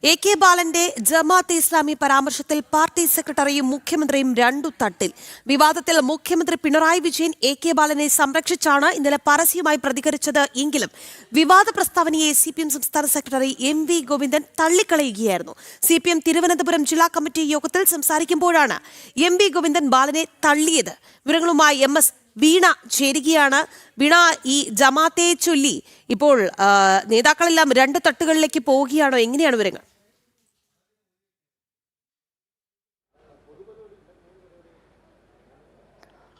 K ബാലന്റെ ജമാഅത്തെ ഇസ്ലാമി പരാമർശത്തിൽ party സെക്രട്ടറിയും മുഖ്യമന്ത്രിയും രണ്ടു തട്ടിൽ. വിവാദത്തിൽ മുഖ്യമന്ത്രി പിണറായി വിജയൻ കെ ബാലനെ സംരക്ഷിച്ചാണ് ഇന്നലെ പരസ്യമായി പ്രതികരിച്ചത്. എങ്കിലും വിവാദ പ്രസ്താവനയെ CPM സംസ്ഥാന സെക്രട്ടറി MV ഗോവിന്ദൻ തള്ളിക്കളയുകയായിരുന്നു. CPM തിരുവനന്തപുരം ജില്ലാ കമ്മിറ്റി യോഗത്തിൽ സംസാരിക്കുമ്പോഴാണ് MV ഗോവിന്ദൻ ബാലനെ തള്ളിയത്. വിവരങ്ങളുമായി MS വീണ ചേരുകയാണ്. വീണ, ഈ ജമാഅത്തെ ചൊല്ലി ഇപ്പോൾ നേതാക്കളെല്ലാം രണ്ട് തട്ടുകളിലേക്ക് പോവുകയാണോ? എങ്ങനെയാണ് വിവരങ്ങൾ?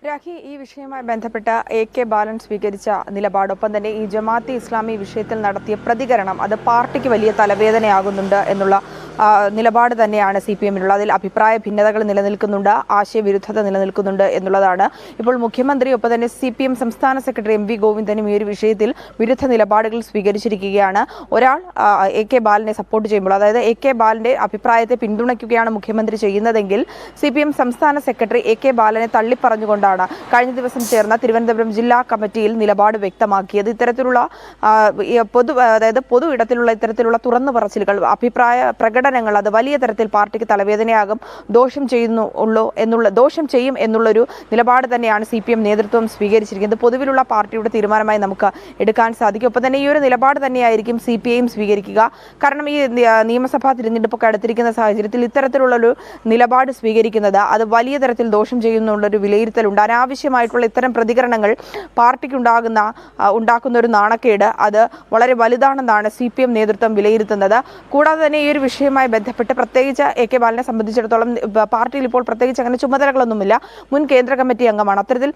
രാഖി, ഈ വിഷയവുമായി ബന്ധപ്പെട്ട കെ ബാലൻ സ്വീകരിച്ച നിലപാടൊപ്പം തന്നെ ഈ ജമാഅത്തെ ഇസ്ലാമി വിഷയത്തിൽ നടത്തിയ പ്രതികരണം അത് പാർട്ടിക്ക് വലിയ തലവേദനയാകുന്നുണ്ട് എന്നുള്ള നിലപാട് തന്നെയാണ് CPMിനുള്ളത്. അതിൽ അഭിപ്രായ ഭിന്നതകൾ നിലനിൽക്കുന്നുണ്ട്, ആശയവിരുദ്ധത നിലനിൽക്കുന്നുണ്ട് എന്നുള്ളതാണ്. ഇപ്പോൾ മുഖ്യമന്ത്രി ഒപ്പം തന്നെ CPM സംസ്ഥാന സെക്രട്ടറി MV ഗോവിന്ദനും ഈ ഒരു വിഷയത്തിൽ വിരുദ്ധ നിലപാടുകൾ സ്വീകരിച്ചിരിക്കുകയാണ്. ഒരാൾ കെ ബാലനെ സപ്പോർട്ട് ചെയ്യുമ്പോൾ, അതായത് കെ ബാലന്റെ അഭിപ്രായത്തെ പിന്തുണയ്ക്കുകയാണ് മുഖ്യമന്ത്രി ചെയ്യുന്നതെങ്കിൽ CPM സംസ്ഥാന സെക്രട്ടറി കെ ബാലനെ തള്ളിപ്പറഞ്ഞുകൊണ്ടാണ് കഴിഞ്ഞ ദിവസം ചേർന്ന തിരുവനന്തപുരം ജില്ലാ കമ്മിറ്റിയിൽ നിലപാട് വ്യക്തമാക്കിയത്. ഇത്തരത്തിലുള്ള പൊതു ഇടത്തിലുള്ള ഇത്തരത്തിലുള്ള തുറന്നു പറച്ചിലുകൾ, അഭിപ്രായ പ്രകടനങ്ങൾ അത് വലിയ തരത്തിൽ പാർട്ടിക്ക് തലവേദനയാകും, ദോഷം ചെയ്യും എന്നുള്ളൊരു നിലപാട് തന്നെയാണ് CPM നേതൃത്വം സ്വീകരിച്ചിരിക്കുന്നത്. പൊതുവിലുള്ള പാർട്ടിയുടെ തീരുമാനമായി നമുക്ക് എടുക്കാൻ സാധിക്കും. ഒപ്പം തന്നെ ഈ ഒരു നിലപാട് തന്നെയായിരിക്കും CPIയും സ്വീകരിക്കുക. കാരണം ഈ നിയമസഭാ തിരഞ്ഞെടുപ്പൊക്കെ അടുത്തിരിക്കുന്ന സാഹചര്യത്തിൽ ഇത്തരത്തിലുള്ളൊരു നിലപാട് സ്വീകരിക്കുന്നത് അത് വലിയ തരത്തിൽ ദോഷം ചെയ്യുന്നുള്ളൊരു വിലയിരുത്തലുണ്ട്. അനാവശ്യമായിട്ടുള്ള ഇത്തരം പ്രതികരണങ്ങൾ പാർട്ടിക്ക് ഉണ്ടാക്കുന്ന ഒരു നാണക്കേട് അത് വളരെ വലുതാണെന്നാണ് CPM നേതൃത്വം വിലയിരുത്തുന്നത്. കൂടാതെ തന്നെ ഈ ഒരു വിഷയവുമായി ബന്ധപ്പെട്ട് പ്രത്യേകിച്ച് കെ ബാലനെ സംബന്ധിച്ചിടത്തോളം പാർട്ടിയിൽ ഇപ്പോൾ പ്രത്യേകിച്ച് അങ്ങനെ ചുമതലകളൊന്നുമില്ല. മുൻ കേന്ദ്ര കമ്മിറ്റി അംഗമാണ്. അത്തരത്തിൽ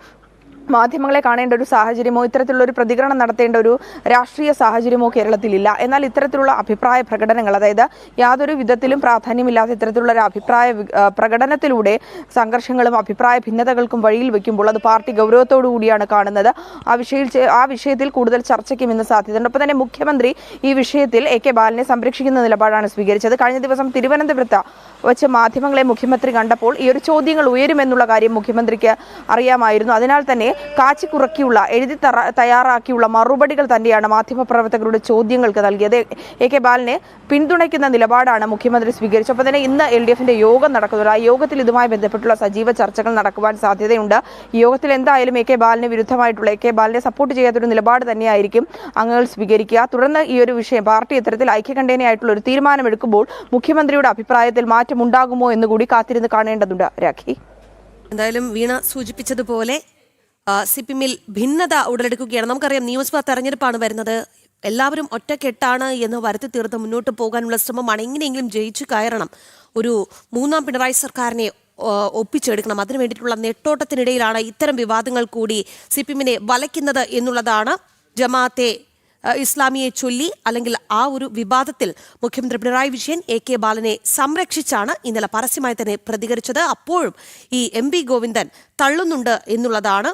മാധ്യമങ്ങളെ കാണേണ്ട ഒരു സാഹചര്യമോ ഇത്തരത്തിലുള്ള ഒരു പ്രതികരണം നടത്തേണ്ട ഒരു രാഷ്ട്രീയ സാഹചര്യമോ കേരളത്തിലില്ല. എന്നാൽ ഇത്തരത്തിലുള്ള അഭിപ്രായ പ്രകടനങ്ങൾ, അതായത് യാതൊരു വിധത്തിലും പ്രാധാന്യമില്ലാത്ത ഇത്തരത്തിലുള്ള ഒരു അഭിപ്രായ പ്രകടനത്തിലൂടെ സംഘർഷങ്ങളും അഭിപ്രായ ഭിന്നതകൾക്കും വഴിയിൽ വെക്കുമ്പോൾ അത് പാർട്ടി ഗൗരവത്തോടു കൂടിയാണ് കാണുന്നത്. ആ വിഷയത്തിൽ കൂടുതൽ ചർച്ചയ്ക്കും ഇന്ന് സാധ്യതയുണ്ട്. ഒപ്പം തന്നെ മുഖ്യമന്ത്രി ഈ വിഷയത്തിൽ കെ ബാലനെ സംരക്ഷിക്കുന്ന നിലപാടാണ് സ്വീകരിച്ചത്. കഴിഞ്ഞ ദിവസം തിരുവനന്തപുരത്ത് വെച്ച് മാധ്യമങ്ങളെ മുഖ്യമന്ത്രി കണ്ടപ്പോൾ ഈ ഒരു ചോദ്യങ്ങൾ ഉയരുമെന്നുള്ള കാര്യം മുഖ്യമന്ത്രിക്ക് അറിയാമായിരുന്നു. അതിനാൽ തന്നെ കാച്ചിക്കുറക്കിയുള്ള എഴുതി തയ്യാറാക്കിയുള്ള മറുപടികൾ തന്നെയാണ് മാധ്യമപ്രവർത്തകരുടെ ചോദ്യങ്ങൾക്ക് നൽകിയത്. കെ ബാലനെ പിന്തുണയ്ക്കുന്ന നിലപാടാണ് മുഖ്യമന്ത്രി സ്വീകരിച്ചത്. ഒപ്പം തന്നെ ഇന്ന് LDFന്റെ യോഗം നടക്കുന്നുണ്ട്. ആ യോഗത്തിൽ ഇതുമായി ബന്ധപ്പെട്ടുള്ള സജീവ ചർച്ചകൾ നടക്കുവാൻ സാധ്യതയുണ്ട്. ഈ യോഗത്തിൽ എന്തായാലും കെ ബാലന് വിരുദ്ധമായിട്ടുള്ള കെ ബാലനെ സപ്പോർട്ട് ചെയ്യാത്തൊരു നിലപാട് തന്നെയായിരിക്കും അംഗങ്ങൾ സ്വീകരിക്കുക. തുടർന്ന് ഈ ഒരു വിഷയം പാർട്ടി ഇത്തരത്തിൽ ഐക്യകണ്ഠേനയായിട്ടുള്ള ഒരു തീരുമാനമെടുക്കുമ്പോൾ മുഖ്യമന്ത്രിയുടെ അഭിപ്രായത്തിൽ മാറ്റമുണ്ടാകുമോ എന്നുകൂടി കാത്തിരുന്ന് കാണേണ്ടതുണ്ട്. രാഖി, എന്തായാലും വീണ സൂചിപ്പിച്ചതുപോലെ CPMിൽ ഭിന്നത ഉടലെടുക്കുകയാണ്. നമുക്കറിയാം, നിയമസഭാ തെരഞ്ഞെടുപ്പാണ് വരുന്നത്. എല്ലാവരും ഒറ്റക്കെട്ടാണ് എന്ന് വരുത്തി തീർത്ത് മുന്നോട്ട് പോകാനുള്ള ശ്രമമാണ്. എങ്ങനെയെങ്കിലും ജയിച്ചു കയറണം, ഒരു മൂന്നാം പിണറായി സർക്കാരിനെ ഒപ്പിച്ചെടുക്കണം. അതിനു വേണ്ടിയിട്ടുള്ള നെട്ടോട്ടത്തിനിടയിലാണ് ഇത്തരം വിവാദങ്ങൾ കൂടി CPMിനെ വലയ്ക്കുന്നത് എന്നുള്ളതാണ്. ജമാഅത്തെ ഇസ്ലാമിയെ ചൊല്ലി അല്ലെങ്കിൽ ആ ഒരു വിവാദത്തിൽ മുഖ്യമന്ത്രി പിണറായി വിജയൻ കെ ബാലനെ സംരക്ഷിച്ചാണ് ഇന്നലെ പരസ്യമായി തന്നെ പ്രതികരിച്ചത്. അപ്പോഴും ഈ MV ഗോവിന്ദൻ തള്ളുന്നുണ്ട് എന്നുള്ളതാണ്